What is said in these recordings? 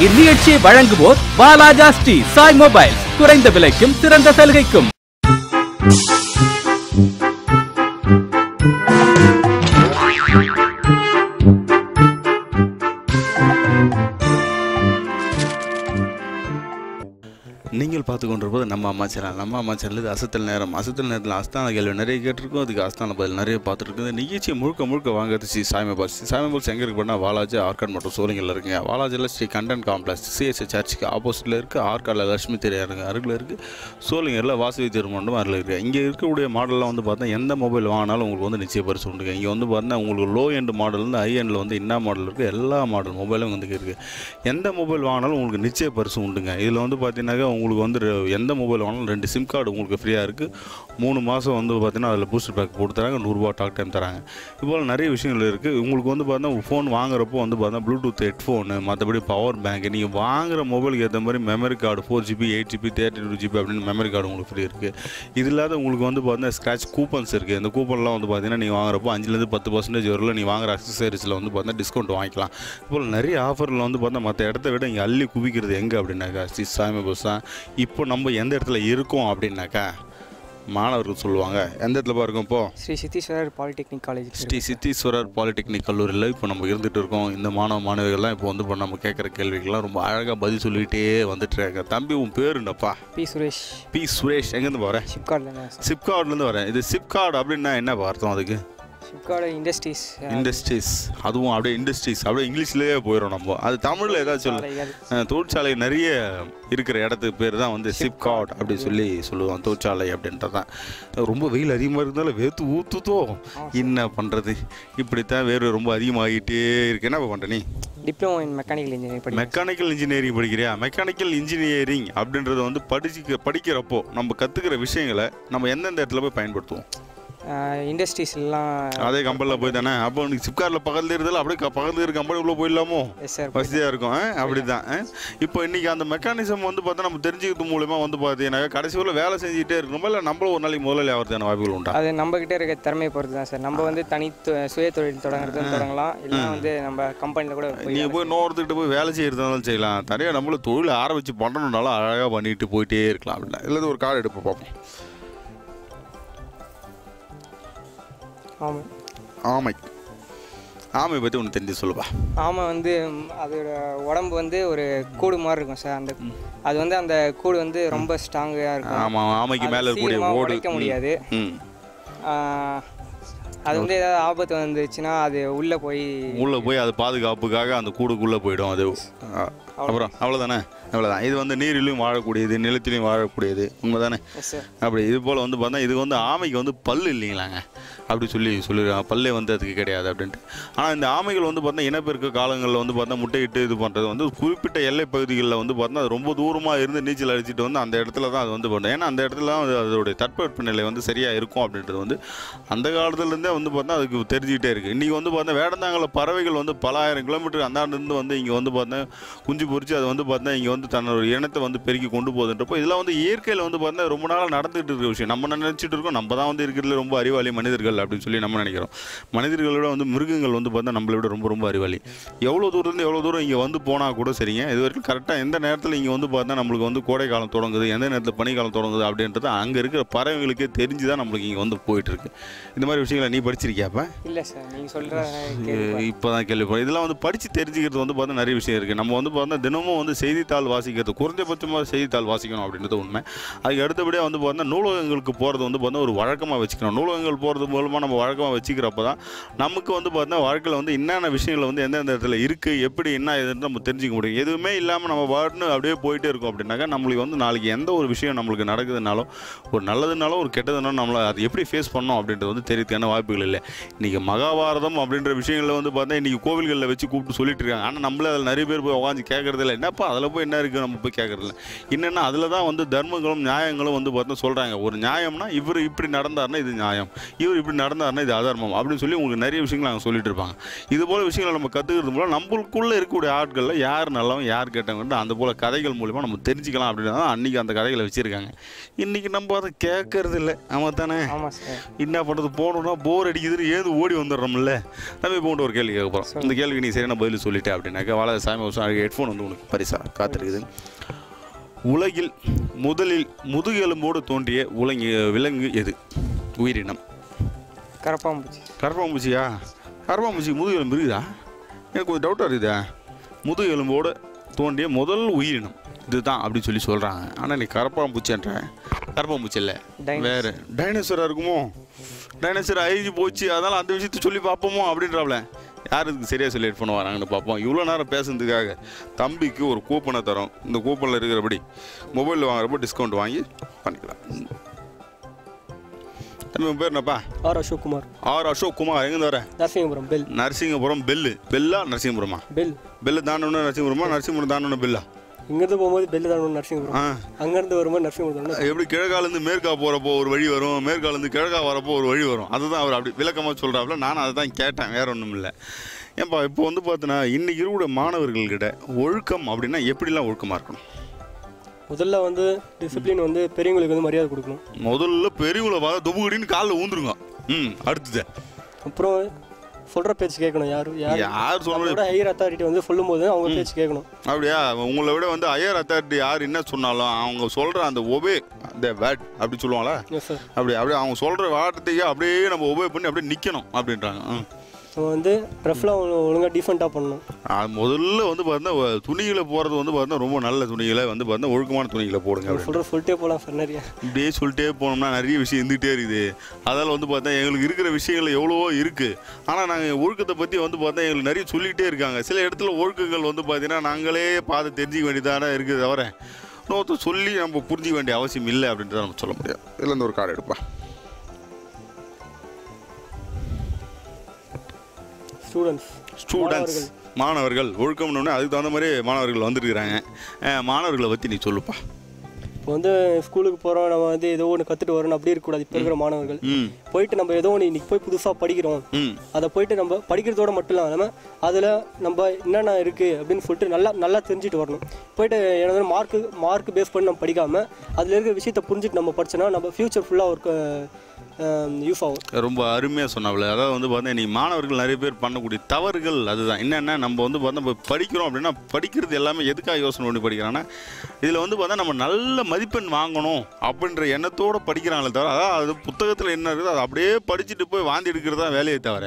இந்நிகழ்ச்சியை வழங்குவோர் பாலாஜா ஸ்ரீ சாய் மொபைல்ஸ். குறைந்த விலைக்கும் சிறந்த சலுகைக்கும். நீங்கள் பார்த்து கொண்டிருப்பது நம்ம அம்மா சேனல். இது அசத்தல் நேரத்தில் அஸ்தான கேள்வி நிறைய கேட்டிருக்கோம். அதுக்கு அஸ்தான பதில் நிறைய பார்த்துருக்குது. நிகழ்ச்சியை முழுக்க வாங்கிறது ஸ்ரீ சாய் மொபைல்ஸ் எங்கே இருக்கு பண்ணால் வாலாஜி ஆர்காட் மற்றும் சோழிங்களில் இருக்குங்க. வாலாஜியில் ஸ்ரீ கண்டன் காம்ப்ளெக்ஸ் சிஎஸ்ஐ சர்ச்சுக்கு ஆப்போசிட்டில் இருக்குது. ஆர்காடில் லட்சுமி திரையாருங்க அருகில் இருக்குது. சோழிங்கரில் வாசவி திருமணம் அருகில் இருக்குது. இங்கே இருக்கக்கூடிய மாடல்லாம் வந்து பார்த்தா எந்த மொபைல் வாங்கினாலும் உங்களுக்கு வந்து நிச்சய பரிசு உண்டுங்க. இங்கே வந்து பார்த்தா உங்களுக்கு லோ எண்ட் மாடல் வந்து ஹை எண்டில் வந்து என்ன மாடல் இருக்குது எல்லா மாடல் மொபைலும் வந்து இருக்குது. எந்த மொபைல் வாங்கினாலும் உங்களுக்கு நிச்சய பரிசு உண்டுங்க. இதில் வந்து பார்த்தீங்கன்னாக்கா உங்களுக்கு வந்து எந்த மொபைல் வாங்கினாலும் 2 சிம் கார்டு உங்களுக்கு ஃப்ரீயாக இருக்குது. 3 மாதம் வந்து பார்த்தீங்கன்னா அதில் பூஸ்டர் பேக் போட்டு தராங்க. 100 ரூபா டாக் டைம் தராங்க. இப்போது நிறைய விஷயங்கள் இருக்குது. உங்களுக்கு வந்து பார்த்தீங்கன்னா ஃபோன் வாங்குறப்போ வந்து பார்த்தீங்கன்னா ப்ளூடூத் ஹெட்ஃபோனு, மற்றபடி பவர் பேங்க், நீங்கள் வாங்குகிற மொபைலுக்கு ஏற்ற மாதிரி memory card 4GB 8GB 32GB அப்படின்னு மெமரி கார்டு உங்களுக்கு ஃப்ரீ இருக்குது. இது இல்லாத உங்களுக்கு வந்து பார்த்தீங்கன்னா ஸ்க்ராட்ச் கூப்பன்ஸ் இருக்குது. இந்த கூப்பன்லாம் வந்து பார்த்தீங்கன்னா நீங்கள் வாங்குறப்போ 5-10% வரல நீங்கள் வாங்குற அக்சசரிஸில் வந்து பார்த்தீங்கன்னா டிஸ்கவுண்ட் வாங்கிக்கலாம். இப்போ நிறைய ஆஃபரில் வந்து பார்த்தா மற்ற இடத்த விட இங்கே அள்ளி குவிக்கிறது எங்கே அப்படின்னாக்கா ஸ்ரீ சாய் மொபைல்ஸ் தான். இப்போ நம்ம எந்த இடத்துல இருக்கோம் அப்படின்னாக்கா மாணவர்கள் சொல்லுவாங்க எந்த இடத்துல இருக்கோம் இப்போ Shri Siddheeswarar polytechnic college Shri Siddheeswarar polytechnic கல்லூரியில் இப்போ நம்ம இருந்துகிட்டு இருக்கோம். இந்த மாணவிகள்லாம் இப்போ வந்து நம்ம கேட்குற கேள்விகள்லாம் ரொம்ப அழகாக பதில் சொல்லிகிட்டே வந்துட்டுருக்காங்க. தம்பி உன் பேர் என்னப்பா? பி சுரேஷ். எங்கேருந்து வரேன்? சிப்கார்ட்லேருந்து வரேன். இது சிப்கார்டு அப்படின்னா என்ன அர்த்தம்? அதுக்கு இண்டஸ்ட்ரீஸ் அதுவும் அப்படியே இண்டஸ்ட்ரீஸ் அப்படியே இங்கிலீஷ்லேயே போயிடும். நம்ம அது தமிழில் ஏதாச்சும் தொழிற்சாலை நிறைய இருக்கிற இடத்துக்கு பேர் தான் வந்து சிப்கார்ட் அப்படி சொல்லுவோம். தொழிற்சாலை அப்படின்றது தான். ரொம்ப வெயில் அதிகமாக இருந்தாலும் வேர்த்து ஊற்றுதோ என்ன பண்ணுறது, இப்படித்தான் வேறு ரொம்ப அதிகமாகிட்டே இருக்கு. என்ன பண்ணுற நீ? டிப்ளமோ இன் மெக்கானிக்கல் இன்ஜினியரிங் படிக்கிறியா? மெக்கானிக்கல் இன்ஜினியரிங் அப்படின்றத வந்து படிக்கிறப்போ நம்ம கற்றுக்கிற விஷயங்களை நம்ம எந்தெந்த இடத்துல போய் பயன்படுத்துவோம்? இண்டஸ்ட்ரீஸ்லாம் அதே கம்பெனியில் போய் தானே. அப்போ உனக்கு சிப்கார்ட்டில் பக்கத்தில் இருந்தாலும் அப்படியே பக்கத்தில் இருக்க கம்பெனிக்குள்ளே போயிடலாமோ? வசதியாக இருக்கும். அப்படி தான். இப்போ இன்றைக்கி அந்த மெக்கானிசம் வந்து பார்த்தா நம்ம தெரிஞ்சுக்கிறது மூலமா வந்து பார்த்தீங்கன்னா கடைசி வரை வேலை செஞ்சுக்கிட்டே இருக்கணுமா இல்லை நம்மளும் ஒரு நாளைக்கு முதல்ல ஆகிறதுக்கான வாய்ப்புகள் உண்டா? அது நம்மக்கிட்ட இருக்க திறமையை பொறுத்து தான் சார். நம்ம வந்து சுய தொழில் தொடங்கலாம், இல்லை வந்து நம்ம கம்பெனியில் கூட நீங்கள் போய் இன்னொருத்துக்கிட்ட போய் வேலை செய்கிறதுனாலும் செய்யலாம். தனியாக நம்மளும் தொழில் ஆரம்பித்து பண்ணணுன்னாலும் அழகாக பண்ணிட்டு போயிட்டே இருக்கலாம். அப்படின்னா இல்லை ஒரு கார்டு எடுப்போம் பார்ப்போம். ஆமை பற்றி ஒன்று தெரிஞ்சு சொல்லுவா. ஆமை வந்து அதோட உடம்பு வந்து ஒரு கூடு மாதிரி இருக்கும் சார். அது வந்து அந்த கூடு வந்து ரொம்ப ஸ்ட்ராங்காக இருக்கும். ஆமாம், ஆமைக்கு மேலே இருக்கக்கூடிய ஓடு உடைக்க முடியாது. அது வந்து ஏதாவது ஆபத்து வந்துச்சுன்னா அது உள்ளே போய் அது பாதுகாப்புக்காக அந்த கூடுக்குள்ளே போயிடும். அது அப்புறம் அவ்வளோதானே. இது வந்து நீரிலையும் வாழக்கூடியது, நிலத்திலையும் வாழக்கூடியது. உண்மைதானே? அப்படி இது போல் வந்து பார்த்தா இது வந்து ஆமைக்கு வந்து பல் இல்லைங்களாங்க அப்படி சொல்லிடுறாங்க. பல்லே வந்து அதுக்கு கிடையாது அப்படின்ட்டு. ஆனால் இந்த ஆமைகள் வந்து பார்த்தா இனப்பெருக்க காலங்களில் வந்து பார்த்தா முட்டையிட்டு இது பண்ணுறது வந்து குறிப்பிட்ட எல்லை பகுதிகளில் வந்து பார்த்தா அது ரொம்ப தூரமாக இருந்து நீச்சல் அடிச்சுட்டு வந்து அந்த இடத்துல தான் அது வந்து பண்ணும். ஏன்னா அந்த இடத்துல தான் அதோடைய தட்பவெப்ப நிலை வந்து சரியாக இருக்கும் அப்படின்றது வந்து அந்த காலத்துலேருந்தே வந்து பார்த்தா அதுக்கு தெரிஞ்சுக்கிட்டே இருக்குது. இன்றைக்கி வந்து பார்த்தா வேடந்தாங்கலில் பறவைகள் வந்து பல ஆயிரம் கிலோமீட்டர் அந்தாண்டிருந்து வந்து இங்கே வந்து பார்த்தா குஞ்சு பொறிச்சு அது வந்து பார்த்தா இங்கே வந்து தன்னோட இனத்தை வந்து பெருக்கி கொண்டு போகுதுன்றப்போ இதெல்லாம் வந்து இயற்கையில் வந்து பார்த்தா ரொம்ப நாளாக நடந்துகிட்டு இருக்கிற விஷயம். நம்ம நினச்சிட்டு இருக்கோம் நம்ம தான் வந்து இருக்கிறதுல ரொம்ப அறிவாளி மனிதர்கள் அப்படின்னு சொல்லி நம்ம நினைக்கிறோம். மனிதர்களோட வந்து மிருகங்கள் வந்து பார்த்தா நம்மளை விட ரொம்ப அறிவாளி. எவ்வளோ தூரம் இங்கே வந்து போனால் கூட சரிங்க, இது வரைக்கும் கரெக்டாக எந்த நேரத்தில் இங்கே வந்து பார்த்தா நம்மளுக்கு வந்து கோடை காலம் தொடங்குது, எந்த நேரத்தில் பனிக்காலம் தொடங்குது அப்படின்றது அங்கே இருக்கிற பறவைகளுக்கே தெரிஞ்சு தான் நம்மளுக்கு இங்கே வந்து போயிட்டுருக்கு. இந்த மாதிரி விஷயங்களை நீ படிச்சிருக்கியாப்பா? இல்லை சார், நீங்கள் சொல்கிற இப்போ தான் கேள்விப்படும். இதெல்லாம் வந்து படித்து தெரிஞ்சுக்கிறது வந்து பார்த்தா நிறைய விஷயம் இருக்குது. நம்ம வந்து பார்த்தா தினமும் வந்து செய்தித்தாள் வாசிக்கிறது, குறைஞ்சபட்சமாக செய்தித்தாள் வாசிக்கணும் அப்படின்றது உண்மை. அதுக்கு அடுத்தபடியாக வந்து பார்த்தா நூலகங்களுக்கு போகிறது வந்து பார்த்தா ஒரு வழக்கமாக வச்சுக்கணும். நூலகங்கள் போகிறது மூலமாக நம்ம வழக்கமாக வச்சுக்கிறப்ப தான் நமக்கு வந்து பார்த்தா வாழ்க்கையில் வந்து என்னென்ன விஷயங்கள் வந்து எந்தெந்த இடத்துல இருக்குது, எப்படி என்ன எதுன்னு நம்ம தெரிஞ்சிக்க முடியும். எதுவுமே இல்லாமல் நம்ம வாட்னு அப்படியே போயிட்டே இருக்கும் அப்படின்னாக்கா நம்மளுக்கு வந்து நாளைக்கு எந்த ஒரு விஷயம் நம்மளுக்கு நடக்குதுனாலும் ஒரு நல்லதுனாலும் ஒரு கெட்டதுனாலும் நம்மளை அது எப்படி ஃபேஸ் பண்ணோம் அப்படின்றது வந்து தெரியறதுக்கான வாய்ப்புகள் இல்லை. இன்றைக்கி மகாபாரதம் அப்படின்ற விஷயங்களில் வந்து பார்த்தா இன்றைக்கி கோவில்களில் வச்சு கூப்பிட்டு சொல்லிட்டு இருக்காங்க. ஆனால் நம்மளே அதில் நிறைய பேர் போய் உட்காந்து கேட்குறதில்ல. என்னப்பா அதில் போய் என்ன இருக்குது நம்ம போய் கேட்குறதில்ல. என்னென்னா அதில் தான் வந்து தர்மங்களும் நியாயங்களும் வந்து பார்த்தா சொல்கிறாங்க. ஒரு நியாயம்னா இவர் இப்படி நடந்தாருன்னா இது நியாயம், இவர் இப்படி நடந்தாருன்னா இது அதர்மம் அப்படின்னு சொல்லி உங்களுக்கு நிறைய விஷயங்கள் நாங்கள் சொல்லிட்டு இருப்பாங்க. இது போல் விஷயங்களை நம்ம கற்றுக்கிறது மூலம் நம்மளுக்குள்ளே இருக்கக்கூடிய ஆட்களில் யார் நல்லவன் யார் கேட்டவங்க அந்த போல் கதைகள் மூலிமா நம்ம தெரிஞ்சுக்கலாம் அப்படின்னு தான் அன்றைக்கி அந்த கதைகளை வச்சுருக்காங்க. இன்றைக்கி நம்ம அதை கேட்கறது இல்லை. ஆமாம் தானே? என்ன பண்ணுறது, போகணுன்னா போர் அடிக்குதுன்னு ஏது ஓடி வந்துடுறோம்ல. நம்ம இப்போ ஒரு கேள்வி கேட்க போகிறோம். இந்த கேள்விக்கு நீ சரியான பதில் சொல்லிட்டேன் அப்படின்னாக்கா வாழ சாமி ஹெட்ஃபோன் வந்து உனக்கு பரிசாக காத்திருக்குது. உலகில் முதலில் முதுகெலும்போடு தோன்றிய விலங்கு எது? உயிரினம். கரப்பாம்பூச்சி. கரப்பாம்பூச்சியா? கரப்பாம்பூச்சி முதுகெலும்பு இருக்குதா? எனக்கு கொஞ்சம் டவுட்டாக இருக்குதா. முதுகெலும்போடு தோன்றிய முதல் உயிரினம் இதுதான் அப்படின்னு சொல்லி சொல்கிறாங்க. ஆனால் நீ கரப்பாம்பூச்சின்ற கரப்பாம்பூச்சி இல்லை, வேறு டைனோசராக இருக்குமோ? டைனோசர் அழிஞ்சு போச்சு, அதனால் அந்த விஷயத்த சொல்லி பார்ப்போமோ அப்படின்றாப்ல. யார் இதுக்கு சரியாக சொல்லி ஹெட்ஃபோன் வராங்கன்னு பார்ப்போம். இவ்வளோ நேரம் பேசுனதுக்காக தம்பிக்கு ஒரு கூப்பனை தரோம். இந்த கூப்பனில் இருக்கிறபடி மொபைலில் வாங்குறப்போ டிஸ்கவுண்ட் வாங்கி பண்ணிக்கலாம். தம்பி உன் பேர் என்னப்பா? ஆர் அசோக்குமார். ஆர் அசோக்குமார். எங்கேருந்து வர? நரசிங்கபுரம். பெல். நரசிங்கபுரம். பெல்லா நரசிங்கபுரமா? பெல்லு தாண்டணும் நரசிங்கபுரமா? நரசிங்கபுரம் தாண்டணும் பெல்லா? இங்கேருந்து போகும்போது பெல்லு தாண்டணும் நரசிங்கபுரம். அங்கேருந்து வரும்போது நரசிங்கபுரம் தானே. எப்படி கிழக்காலேருந்து மேற்கா போகிறப்போ ஒரு வழி வரும், மேற்காலேருந்து கிழக்கா வரப்போ ஒரு வழி வரும். அதுதான் அவர் அப்படி விளக்கமாக சொல்கிறாப்புல. நானும் அதை தான் கேட்டேன், வேறு ஒன்றும் இல்லை. ஏன்பா இப்போ வந்து பார்த்தீங்கன்னா இன்றைக்கி இருக்கிற மாணவர்கள்கிட்ட ஒழுக்கம் அப்படின்னா எப்படிலாம் ஒழுக்கமாக இருக்கணும்? முதல்ல வந்து டிசிப்ளின் வந்து பெரியவங்களுக்கு வந்து மரியாதை கொடுக்கணும். முதல்ல பெரியவங்களை பார்த்தா தொபுகடின்னு காலில் ஊந்துருங்க. அடுத்தது அப்புறம் சொல்கிற பேச்சு கேட்கணும். யார் சொல்கிற ஹையர் அத்தாரிட்டி வந்து சொல்லும்போது அவங்க பேச்சு கேட்கணும். அப்படியா? உங்களை விட வந்து ஹையர் அத்தாரிட்டி யார் என்ன சொன்னாலும் அவங்க சொல்கிற அந்த ஒபே அந்த வேட் அப்படி சொல்லுவாங்களா? அப்படியே அவங்க சொல்கிற வார்த்தையை அப்படியே நம்ம ஒபே பண்ணி அப்படியே நிற்கணும் அப்படின்றாங்க. நம்ம வந்து ட்ரெஸ்லாம் ஒழுங்காக டீசெண்டாக பண்ணணும். முதல்ல வந்து பார்த்தீங்கன்னா துணிகளை போகிறது வந்து பார்த்தீங்கன்னா ரொம்ப நல்ல துணிகளை வந்து பார்த்தீங்கன்னா ஒழுக்கமான துணிகளை போடுங்க. சொல்லிட்டே போகலாம் சார். நிறைய இப்படியே சொல்லிட்டே போனோம்னா நிறைய விஷயம் இருந்துகிட்டே இருக்குது. அதால் வந்து பார்த்தா எங்களுக்கு இருக்கிற விஷயங்கள் எவ்வளவோ இருக்குது. ஆனால் நாங்கள் ஒழுக்கத்தை பற்றி வந்து பார்த்தா எங்களுக்கு நிறைய சொல்லிகிட்டே இருக்காங்க. சில இடத்துல ஒழுக்கங்கள் வந்து பார்த்தீங்கன்னா நாங்களே பார்த்து தெரிஞ்சிக்க வேண்டியதானே இருக்குது. தவிர இன்னொருத்தர் சொல்லி நம்ம புரிஞ்சிக்க வேண்டிய அவசியம் இல்லை அப்படின்றத நம்ம சொல்ல முடியாது. இதில் இருந்து ஒரு கார்டு எடுப்பா. ஸ்டூடெண்ட்ஸ் மாணவர்கள் ஒழுக்கம்னு அதுக்கு தகுந்த மாதிரி மாணவர்கள் வந்துருக்குறாங்க. மாணவர்களை பற்றி நீ சொல்லுப்பா. இப்போ வந்து ஸ்கூலுக்கு போகிறோம், நம்ம வந்து ஏதோ ஒன்று கற்றுட்டு வரணும் அப்படி இருக்கக்கூடாது. இப்போ இருக்கிற மாணவர்கள் போயிட்டு நம்ம ஏதோ ஒன்று இன்றைக்கி போய் புதுசாக படிக்கிறோம், அதை போயிட்டு நம்ம படிக்கிறதோட மட்டும் இல்லாமல் அதில் நம்ம என்னென்ன இருக்குது அப்படின்னு சொல்லிட்டு நல்லா தெரிஞ்சுட்டு வரணும். போயிட்டு என்ன மார்க் பேஸ் பண்ணி நம்ம படிக்காமல் அதில் இருக்கிற விஷயத்தை புரிஞ்சுட்டு நம்ம படிச்சோன்னா நம்ம ஃப்யூச்சர் ஃபுல்லாக ஒரு யூஸ் ஆகும். ரொம்ப அருமையாக சொன்னாவில். அதாவது வந்து பார்த்தா நீ மாணவர்கள் நிறைய பேர் பண்ணக்கூடிய தவறுகள் அதுதான். என்னென்னா நம்ம வந்து பார்த்தா நம்ம படிக்கிறோம் அப்படின்னா படிக்கிறது எல்லாமே எதுக்காக யோசனை பண்ணி படிக்கிறாங்கன்னா இதில் வந்து பார்த்தா நம்ம நல்ல மதிப்பெண் வாங்கணும் அப்படின்ற எண்ணத்தோடு படிக்கிறாங்களே தவிர அதாவது அது புத்தகத்தில் என்ன இருக்குது அதை அப்படியே படிச்சுட்டு போய் வாந்தி எடுக்கிறது தான் வேலையை தவிர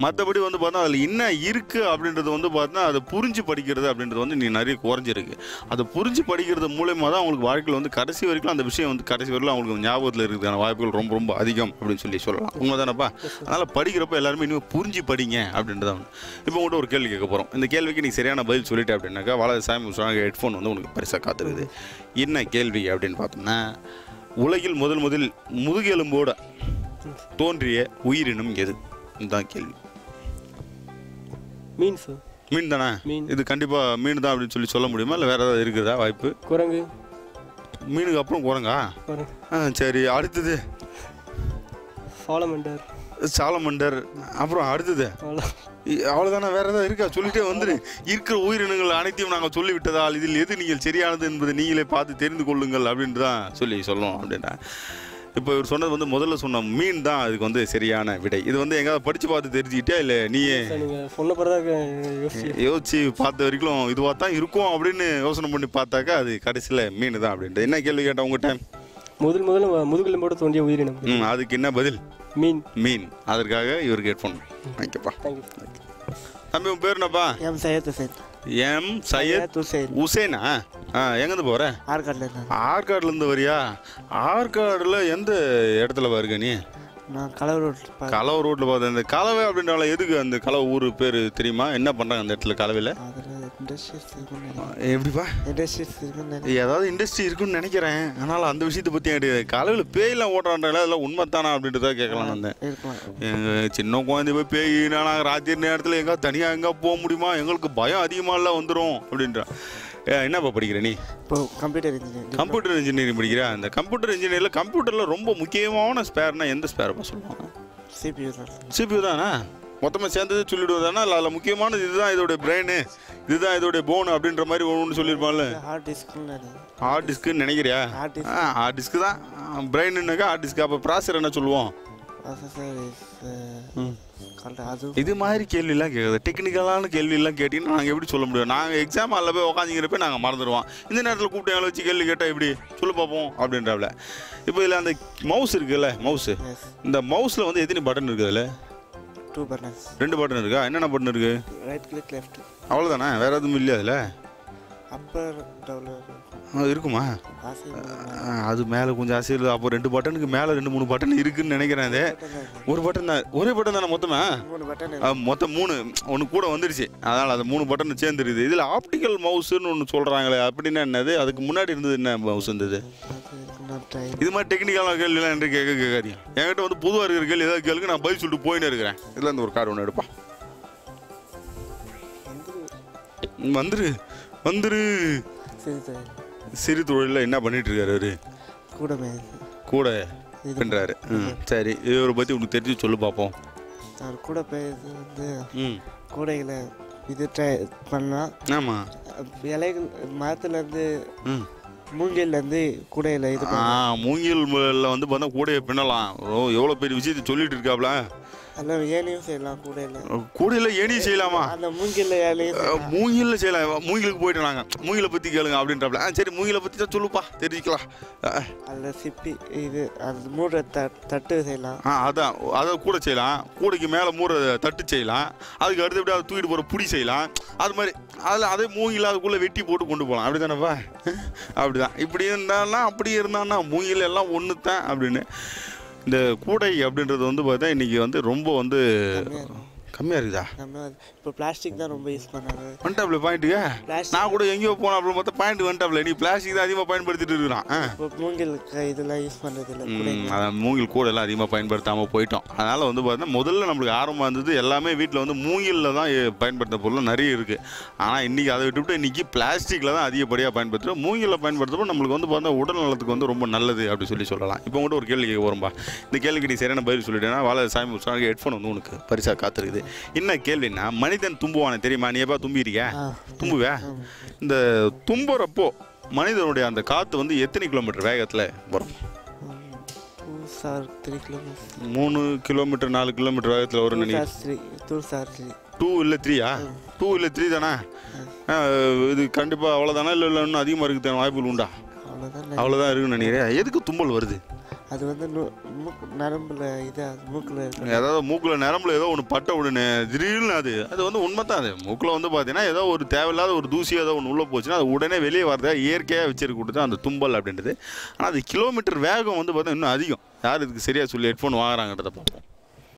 மற்றபடி வந்து பார்த்தா அதில் என்ன இருக்குது அப்படின்றது வந்து பார்த்தா அதை புரிஞ்சு படிக்கிறது அப்படின்றது வந்து நீ நிறைய குறைஞ்சிருக்கு. அதை புரிஞ்சு படிக்கிறது மூலயமா தான் அவங்களுக்கு வாழ்க்கையில் வந்து கடைசி வரைக்கும் அந்த விஷயம் வந்து கடைசி வரைக்கும் அவங்களுக்கு ஞாபகத்தில் இருக்கிறதுக்கான வாய்ப்புகள் ரொம்ப ரொம்ப அதிகம் அப்படின்னு சொல்லி சொல்லலாம். உண்மை தானப்பா? அதனால் படிக்கிறப்ப எல்லாருமே இனிமேல் புரிஞ்சு படிங்க அப்படின்றதான். இப்போ உங்கள்கிட்ட ஒரு கேள்வி கேட்க போகிறோம். இந்த கேள்விக்கு நீ சரியான பதில் சொல்லிட்டேன் அப்படின்னாக்கா வாழ சாமி ஹெட்ஃபோன் வந்து உனக்கு பரிசாக காத்துருக்குது. என்ன கேள்வி அப்படின்னு பார்த்தோம்னா உலகில் முதல் முதுகெலும்போட தோன்றிய உயிரினம் எது? இதுதான் கேள்வி. மீன் தானே? இது கண்டிப்பாக மீன் தான் அப்படின்னு சொல்லி சொல்ல முடியுமா? இல்லை வேறு ஏதாவது இருக்குதா வாய்ப்பு? குரங்கு. மீனுக்கு அப்புறம் குரங்கா? சரி, அடுத்தது சாலமண்டர். அப்புறம் அடுத்தது அவ்வளோதானே? வேறு ஏதாவது இருக்கா? சொல்லிட்டே வந்துடு. இருக்கிற உயிரினங்கள் அனைத்தையும் நாங்கள் சொல்லிவிட்டதால் இதில் எது நீங்கள் சரியானது என்பதை நீங்களே பார்த்து தெரிந்து கொள்ளுங்கள் அப்படின்ட்டு தான் சொல்லணும் அப்படின்னா. இப்போ இவர் சொன்னது வந்து முதல்ல சொன்ன மீன் தான் அதுக்கு வந்து சரியான விடை. இது வந்து எங்கேயாவது படித்து பார்த்து தெரிஞ்சுக்கிட்டே இல்லை நீயே யோசிச்சு பார்த்த வரைக்கும் இதுவாக தான் இருக்கும் அப்படின்னு யோசனை பண்ணி பார்த்தாக்கா அது கடைசியில் மீன் தான் அப்படின்ட்டு. என்ன கேள்வி கேட்டேன் உங்கள்கிட்ட? முதல்ல முதுகெலும்போடு தோன்றிய உயிரினம். அதுக்கு என்ன பதில்? மீன். அதற்காக இவருக்கு ஹெட்ஃபோன் வாங்கிக்கப்பா. தம்பி உன் பேர் என்னப்பா? எம் சையத் உசேனா? எங்கேருந்து போகிற? ஆற்காடுலேருந்து வரியா? ஆற்காடில் எந்த இடத்துல பாருங்க நீ? கலவை ரோட்டில் பார்த்தேன். இந்த கலவை அப்படின்றால எதுக்கு அந்த கலவை ஊர் பேர் தெரியுமா? என்ன பண்ணுறாங்க அந்த இடத்துல கலவையில்? எப்படிப்பா? ஏதாவது இண்டஸ்ட்ரி இருக்குன்னு நினைக்கிறேன். ஆனால் அந்த விஷயத்தை பற்றி கிடையாது. கலவையில் பேயெல்லாம் ஓட்டுறாங்களா அதெல்லாம் உண்மை தானா அப்படின்றத கேட்கலாம். வந்தேன். எங்கள் சின்ன குழந்தை போய் பேயினா நாங்கள் ராத்திரி நேரத்தில் எங்கே தனியாக எங்கே போக முடியுமா? எங்களுக்கு பயம் அதிகமாகலாம் வந்துடும் அப்படின்றான். என்னப்பா படிக்கிற நீ? இப்போ கம்ப்யூட்டர் இன்ஜினியரிங். கம்ப்யூட்டர் இன்ஜினியரிங் படிக்கிறியா? அந்த கம்ப்யூட்டர் இன்ஜினியரில் கம்ப்யூட்டரில் ரொம்ப முக்கியமான ஸ்பேர்னா எந்த ஸ்பேர்ப்பா சொல்லுவாங்க? CPU தான். CPU தானே? மொத்தமாக சேர்ந்தது சொல்லிவிடுவதானா? இல்லை அதில் முக்கியமானது இதுதான் இதோடைய பிரெயின், இதுதான் இதோடைய போன் அப்படின்ற மாதிரி ஒன்று சொல்லியிருப்பாங்கல்ல? ஹார்ட் டிஸ்க்னு. ஹார்ட் டிஸ்க்குன்னு நினைக்கிறியா? ஹார்ட் டிஸ்க்கு தான். பிரெயின்னாக்கா ஹார்ட் டிஸ்க். அப்போ ப்ராசர் என்ன சொல்லுவோம்? இது மாதிரி கேள்வியெல்லாம் கேட்குது. டெக்னிக்கலான கேள்வியெல்லாம் கேட்டிங்கன்னா நாங்கள் எப்படி சொல்ல முடியும்? நாங்கள் எக்ஸாம் அதில் போய் உட்காந்துங்கிறப்ப நாங்கள் மறந்துடுவோம். இந்த நேரத்தில் கூப்பிட்டு எங்களை வச்சு கேள்வி கேட்டால் எப்படி சொல்ல பார்ப்போம் அப்படின்றாவில். இப்போ இதில் அந்த மவுஸ் இருக்குல்ல, மவுஸு, இந்த மவுஸில் வந்து எத்தனை பட்டன் இருக்குது? அதில் 2 buttons. 2 பட்டன் இருக்கா? என்னென்ன பட்டன் இருக்குது? Right click, left. அவ்வளோதானே? வேறு எதுவும் இல்லையா அதில்? அப்பர் டவுன்லோட் இருக்குமா? அது மேலே கொஞ்சம் அசையில். அப்போ 2 பட்டனுக்கு மேலே 2-3 பட்டன் இருக்குதுன்னு நினைக்கிறேன். அது ஒரு பட்டன் தான், ஒரே பட்டன் தானே மொத்தமா? 3 பட்டன். மொத்தம் 3, ஒன்று கூட வந்துடுச்சு. அதனால் அது 3 பட்டன் சேர்ந்துருக்குது. இதில் ஆப்டிக்கல் மவுஸுன்னு ஒன்று சொல்கிறாங்களே, அப்படின்னா என்னது? அதுக்கு முன்னாடி இருந்தது என்ன மவுஸ் இருந்தது? இது மாதிரி டெக்னிக்கலான கேள்விலாம் என்று கேட்காதீங்க. என்கிட்ட வந்து பொதுவாக இருக்கிற கேள்வி ஏதாவது கேளுங்க, நான் பதில் சொல்லிட்டு போயின்னு இருக்கிறேன். இதில் இருந்து ஒரு கார்டு ஒன்று எடுப்பா. வந்துரு. சிறு தொழிலில் என்ன பண்ணிட்டு இருக்காரு அவரு? கூட பண்ணுறாரு. சரி, இவரை பற்றி உனக்கு தெரிஞ்சு சொல்லு பார்ப்போம். அவர் கூட பேசுறது வந்து கூடைகளை இது பண்ணலாம். ஆமாம், இலைகள் மரத்துலேருந்து மூங்கில்லேருந்து கூடையில் இது மூங்கில் வந்து பார்த்தா கூடையை பின்னலாம். எவ்வளோ பெரிய விஷயத்தை சொல்லிட்டு இருக்காப்ல. அதெல்லாம் ஏனியும் செய்யலாம். கூடையில் ஏனியும் செய்யலாமா? அந்த மூங்கிலில் செய்யலாம். மூங்கிலுக்கு போயிட்டு நாங்கள் மூங்கிலை பற்றி கேளுங்க அப்படின்றாப்ல. சரி, மூங்கிலை பற்றி தான் சொல்லுப்பா, தெரிஞ்சுக்கலாம். அதில் சிப்பி இது அது மூடுற தட்டு செய்யலாம். அதான் அதை கூட செய்யலாம். கூடைக்கு மேலே மூடுற தட்டு செய்யலாம். அதுக்கு அடுத்தபடி அதை தூக்கிட்டு போகிற புடி செய்யலாம். அது மாதிரி அதில் அதே மூங்கில் அதுக்குள்ளே வெட்டி போட்டு கொண்டு போகலாம். அப்படி தானேப்பா? அப்படி தான். இப்படி இருந்தான்னா அப்படி இருந்தான்னா மூங்கில் எல்லாம் ஒன்று தான் அப்படின்னு. இந்த கூடை அப்படின்றது வந்து பார்த்தா இன்றைக்கி வந்து ரொம்ப வந்து கம்மியாக இருக்குதா? இப்போ பிளாஸ்டிக் தான் ரொம்ப யூஸ் பண்ணாங்க. வந்துட்டாப்ல பாயிண்ட்டுங்க. நான் கூட எங்கேயோ போனாப்ல பார்த்தா பாயிண்ட் வந்துட்டாப்ல. நீ பிளாஸ்டிக் தான் அதிகமாக பயன்படுத்திட்டு இருக்கிறான். இப்போ மூங்கில் இதெல்லாம் யூஸ் பண்ணுறது இல்லை. அதான் மூங்கில் கூட எல்லாம் அதிகமாக பயன்படுத்தாமல் போயிட்டோம். அதனால் வந்து பார்த்தீங்கன்னா முதல்ல நம்மளுக்கு ஆரம்பமாக இருந்தது எல்லாமே வீட்டில் வந்து மூங்கிலில் தான் பயன்படுத்த பொருள் நிறைய இருக்குது. ஆனால் இன்றைக்கி அதை விட்டுவிட்டு இன்றைக்கி பிளாஸ்டிக்கில் தான் அதிகப்படியாக பயன்படுத்துகிறோம். மூங்கிலில் பயன்படுத்துகிறப்போ நம்மளுக்கு வந்து பார்த்தா உடல் நலத்துக்கு வந்து ரொம்ப நல்லது அப்படி சொல்லலாம். இப்போ கூட ஒரு கேள்வி வரும்பா. இந்த கேள்விக்கு நீ சரியான பதில் சொல்லிட்டேன்னா வாழ சாமி ஹெட்ஃபோன் வந்து உனக்கு பரிசாக காத்திருக்குது. என்ன கேள்வின்னா, மனிதன் தும்புவானே தெரியுமா? நீ எப்போ தும்பியிருக்கியா? தும்புவே? இந்த தும்புறப்போ மனிதனுடைய அந்த காற்று வந்து எத்தனை கிலோமீட்டர் வேகத்தில் வரும்? 3 கிலோமீட்டர் 4 கிலோமீட்டர் வேகத்தில் வரும். 2 இல்லை 3யா? 2 இல்லை 3 தானே? இது கண்டிப்பாக அவ்வளோதானா? இல்லை இன்னும் அதிகமாக இருக்குது வாய்ப்புகள் உண்டா? அவ்வளோதான் இருக்குன்னு நினைக்கிறேன். எதுக்கு தும்பல் வருது? அது வந்து நரம்புல மூக்கில், ஏதாவது மூக்கில் நரம்புல ஏதோ ஒன்று பட்ட உடனே திடீர்னு அது வந்து உண்மை தான். அது மூக்கில் வந்து பார்த்தீங்கன்னா ஏதோ ஒரு தேவையில்லாத ஒரு தூசி ஏதோ ஒன்று உள்ளே போச்சுன்னா அது உடனே வெளியே வரதா இயற்கையாக வச்சிருக்கிறது அந்த தும்பல் அப்படின்றது. ஆனால் அது கிலோமீட்டர் வேகம் வந்து பார்த்தா இன்னும் அதிகம். யார் இதுக்கு சரியாக சொல்லி ஹெட்ஃபோன் வாங்குறாங்கன்றதை பார்ப்போம்.